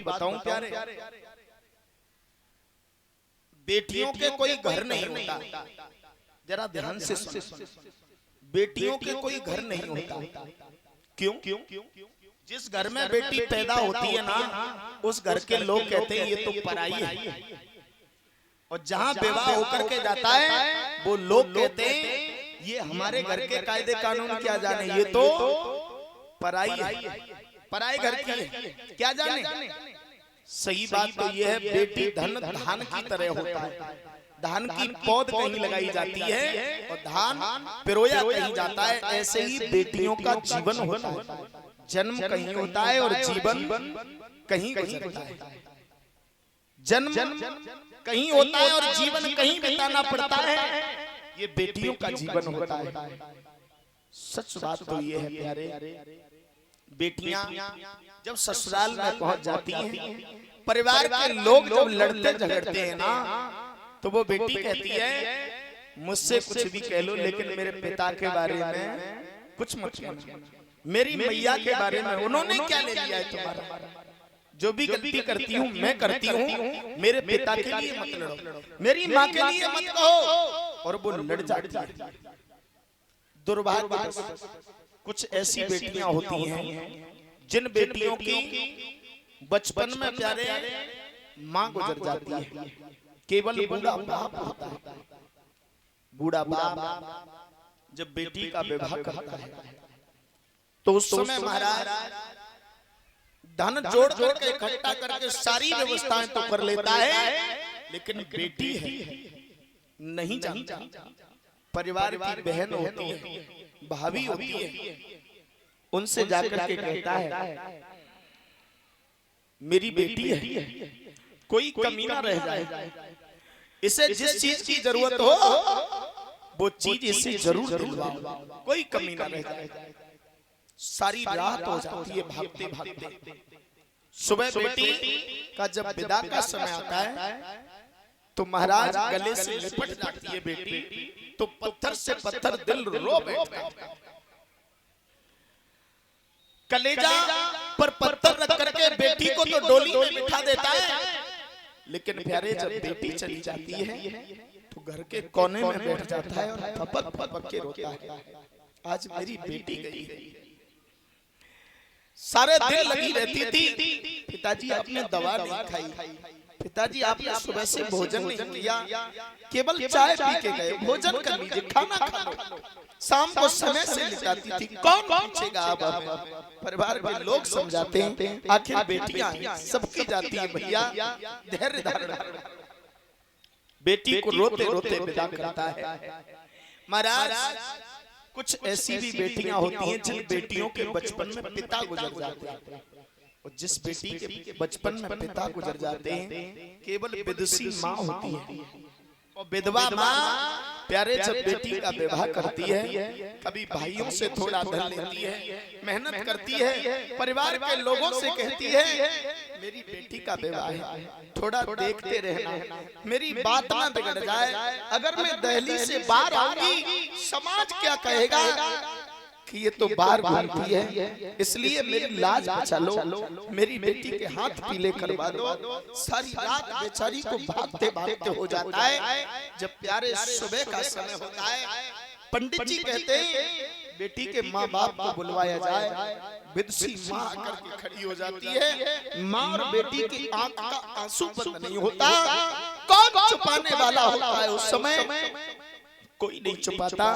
बताऊं प्यारे, बेटियों के कोई घर नहीं होता। जरा ध्यान से सुन, बेटियों के कोई घर नहीं होता। क्यों? जिस घर में बेटी पैदा होती है ना, उस घर के लोग कहते हैं ये तो पराई है। और जहां विवाह होकर के जाता है वो लोग कहते हैं ये हमारे घर के कायदे कानून क्या जाने, ये तो पराई है, पराए घर की है, क्या जाने। सही बात तो यह है, बेटी धन धान की तरह होता है। धान की पौध कहीं लगाई जाती है और धान पिरोया कहीं जाता है। ऐसे ही बेटियों का जीवन होता है, जन्म कहीं होता है और जीवन कहीं गुजरता है। जन्म कहीं होता है और जीवन कहीं बिताना पड़ता है। ये बेटियों का जीवन होता है। सच बात तो ये है प्यारे, बेटियां जब ससुराल में पहुंच जाती हैं, परिवार के लोग जब लड़ते झगड़ते हैं ना, तो वो बेटी कहती है मुझसे कुछ भी कह लो, लेकिन मेरे पिता के बारे में कुछ मत कहना। मेरी मैया के बारे में उन्होंने क्या ले लिया है तुम्हारा? जो भी गलती करती हूँ मैं करती हूँ, मेरे पिता के लिए मत लड़ो, मेरी माँ के लिए मत कहो। और वो लड़ जाती है। दुर्भाग्य कुछ ऐसी बेटियां होती हैं जिन बेटियों की बचपन में प्यारे माँ गुजर जाती है। केवल बूढ़ा बाप होता है। बूढ़ा बाप जब बेटी का विवाह करता है तो उस समय महाराज धन जोड़ जोड़ के इकट्ठा करके सारी व्यवस्थाएं तो कर लेता है, लेकिन बेटी है नहीं जानता। परिवार की बहन होती है, भाभी होती है, उनसे जाकर के कहता है मेरी बेटी है, कोई कमी ना रह जाए, इसे जिस चीज की जरूरत हो वो चीज इसे जरूर दिलवाओ, कोई कमी ना रह जाए। सारी रात हो जाती है भागते भागते। सुबह बेटी का जब विदा का समय आता है तो महाराज गले से लिपट जाती है बेटी, तो पत्थर से पत्थर दिल रो बैठता है। कलेजा पर पत्थर रख करके बेटी को तो डोली में बिठा देता है, लेकिन प्यारे जब बेटी चली जाती है तो घर के कोने में बैठ जाता है और फपक फपक के रोता है, आज मेरी बेटी गई है। सारे दिन लगी रहती थी, पिताजी आपने दवा नहीं खाई, पिताजी आपने सुबह से भोजन नहीं किया, केवल चाय पी के गए, भोजन कर लीजिए, खाना खा लो। शाम को समय से लिटाती थी, कौन पूछेगा अब हमें? परिवार के लोग समझाते हैं आखिर बेटियां सबकी जाती है भैया, धैर्य धारण। बेटी को रोते रोते विदा करता है। महाराज कुछ ऐसी भी बेटियां होती हैं जिन बेटियों के बचपन में पिता गुजर जाते हैं, और जिस बेटी के बचपन में पिता गुजर जाते हैं केवल विदुषी माँ होती है। और विधवा माँ प्यारे जब बेटी का विवाह करती है, कभी भाइयों से थोड़ा धन लेती है, मेहनत करती है, परिवार के लोगों से कहती है मेरी बेटी का विवाह है, थोड़ा देखते रहना, मेरी बात ना बिगड़ जाए, अगर मैं दहलीज से बाहर आऊंगी समाज क्या कहेगा कि ये तो बाहर घूमती है, इसलिए मेरी लाज बचा लो, मेरी बेटी के हाथ पीले करवा दो। सारी रात बेचारी को भागते भागते हो जाता है। जब प्यारे सुबह का समय होता है, पंडित जी कहते हैं बेटी के माँ बाप को बुलवाया जाए। विदुषी माँ आकर के खड़ी हो जाती है। माँ और बेटी की आंख का आंसू बंद नहीं होता, कौन छुपाने वाला होता है उस समय? कोई नहीं छुपाता।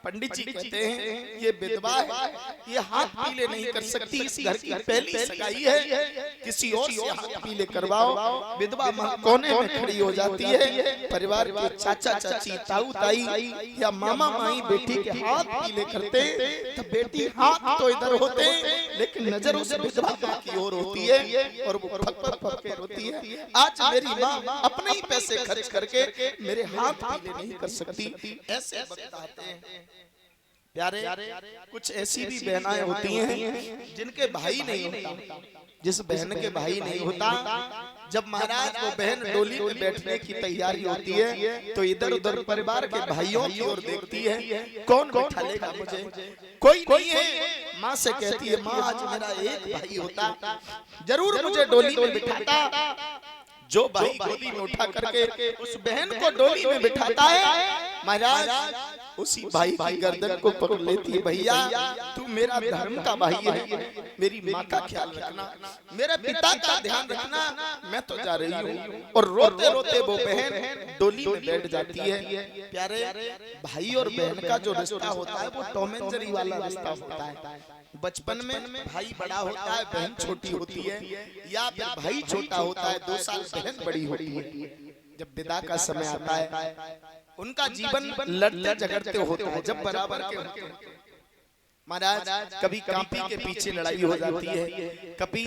पंडित जी कहते हैं ये विधवा है, ये हाथ पीले नहीं कर सकती, इस घर की पहली सगाई है, किसी और से हाथ पीले करवाओ। विधवा माँ कोने में खड़ी हो जाती है। परिवार के चाचा चाची, ताऊ ताई या मामा माई बेटी के हाथ पीले करते, तो बेटी हाथ तो इधर होते लेकिन नजर उस विधवा माँ की ओर होती है और वो फक फक फक के रोती है। आज मेरी माँ अपने ही पैसे खर्च करके मेरे हाथ पीले नहीं कर सकती, ऐसे बताते हैं। प्यारे कुछ ऐसी भी बहनाएं होती हैं जिनके भाई नहीं होता। जिस बहन के भाई नहीं होता जब महाराज वो बहन डोली में बैठने की तैयारी होती है तो इधर उधर परिवार के भाइयों की ओर देखती है, कौन बैठा लेगा मुझे, कोई नहीं है। माँ से कहती है, माँ आज मेरा एक भाई होता जरूर मुझे डोली में बिठाता। जो भाई गोदी में उठा करके उस बहन को डोली में बिठाता है, महाराज उसी भाई की गर्दन को पकड़ लेती है, भैया तू मेरा धर्म का भाई है, मेरी माँ का ख्याल रखना, मेरे पिता का ध्यान रखना, मैं तो जा रही हूँ। और रोते रोते वो बहन डोली में बैठ जाती है। प्यारे, भाई और बहन का जो रिश्ता होता है वो टॉम एंड जेरी वाला रिश्ता होता है। बचपन में भाई बड़ा होता है, बहन छोटी होती है, या फिर भाई छोटा होता है, 2 साल बहन बड़ी होती है। जब विदा का समय आता है, उनका जीवन लड़ते झगड़ते होता है। जब बराबर के होते हैं महाराज, कभी कॉपी के पीछे लड़ाई हो जाती है, कभी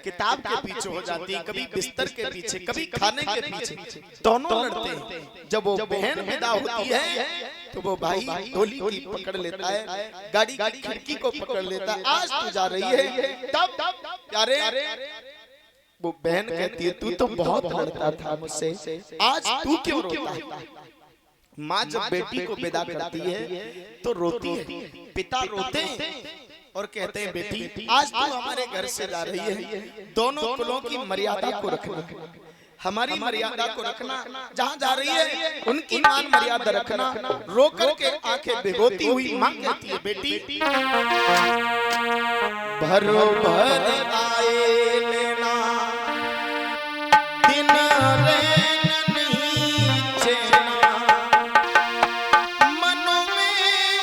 किताब के पीछे हो जाती है, कभी बिस्तर के पीछे, कभी खाने के पीछे, दोनों लड़ते हैं। जब वो बहन विदा होती है तो वो भाई डोली की पकड़ लेता है, गाड़ी की खिड़की को पकड़ लेता है, आज तू जा रही है। तब अरे वो बहन कहती है, तू तो बहुत लड़ता था मुझसे, आज तू क्यों रोता है। माँ जब बेटी को विदा करती है तो रोती है, पिता रोते हैं और कहते हैं, बेटी आज तू हमारे घर से जा रही है, दोनों कुलों की मर्यादा को रखना, हमारी मर्यादा को रखना, जहाँ जा रही है उनकी मान मर्यादा रखना। रो करके आंखें भिगोती हुई माँ कहती है, बेटी भरो भर आए लेना, दिन रैन नहीं चैना, मनों में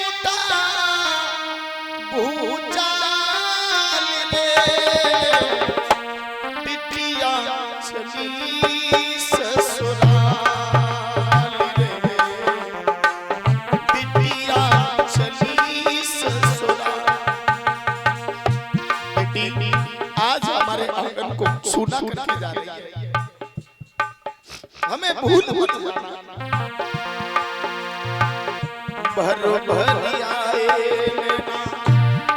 उठा भूचाल रे, बिटिया चली ससुराल रे, बिटिया चली ससुराल। बेटी आज हमारे आंगन को सूना करके जा रही है, हमें भूल मत जाना। भर भर आए लेना,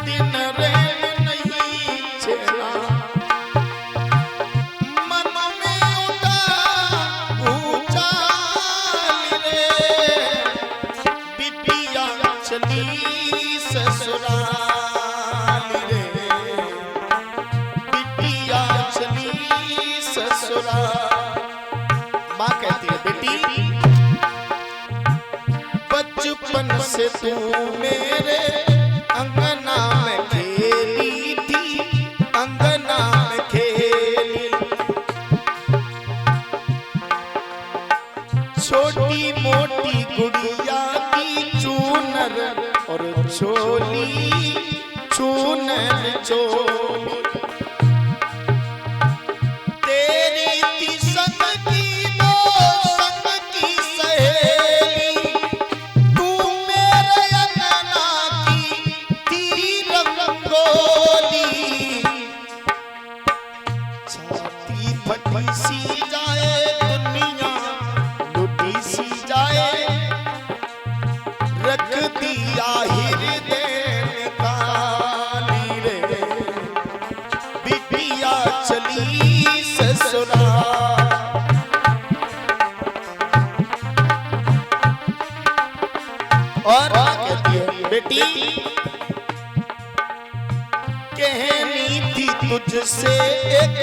दिन रैन नहीं चैना, मन में उठा भूचाल रे, बिटिया चली ससुराल रे, बिटिया चली ससुराल। माँ कहती है, बेटी बचपन से तू मेरे अंगना में खेली थी, अंगना में खेली, छोटी मोटी गुड़िया की चूनर और चोली, चूनर चोली, तेरी थी संग की वो संग की सहेली, तू मेरे अंगना की थी रंगोली, छाती फटी सी जाए दुनिया, लुटी सी जाए, रख दिया हृदय निकाली रे, बिटिया चली ससुराल। और कहती है, बेटी कहनी थी तुझसे एक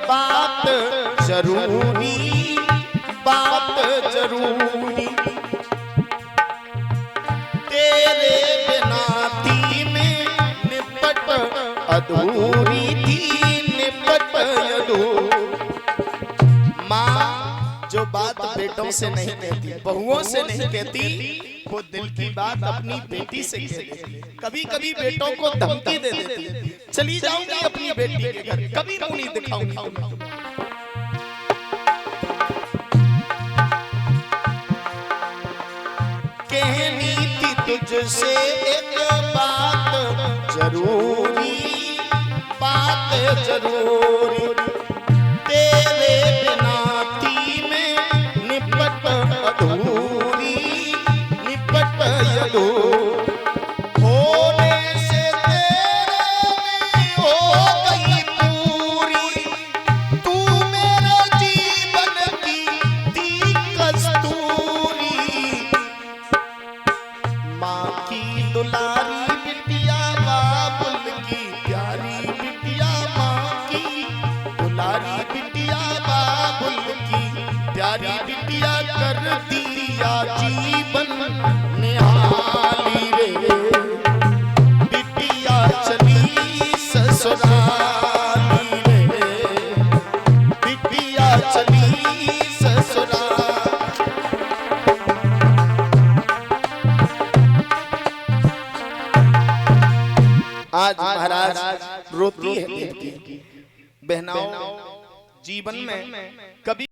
बात जरूरी, बात जरूरी, तेरे बिना थी में निपट अधूरी थी, निपट अधूरी। माँ जो बात बेटों से नहीं कहती, बहुओं से नहीं कहती, वो दिल की बात अपनी बेटी से कहती। कभी कभी बेटों को धमकी दे देती, चली जाऊंगी अपनी बेटी के घर, कभी मुंह नहीं दिखाऊंगी। कहनी थी तुझसे एक बात जरूरी, बात जरूरी, तेरे बिना थी में निपट अधूरी, निपट अधूरी, होने से तेरे में हो गई पूरी, तू प्यारी बिटिया बाबुल की प्यारी बिटिया कर दिया जीवन निहाली रे बिटिया चली ससुराली रे बिटिया चली ससुराल। आज महाराज रोती है बहनाओं जीवन में कभी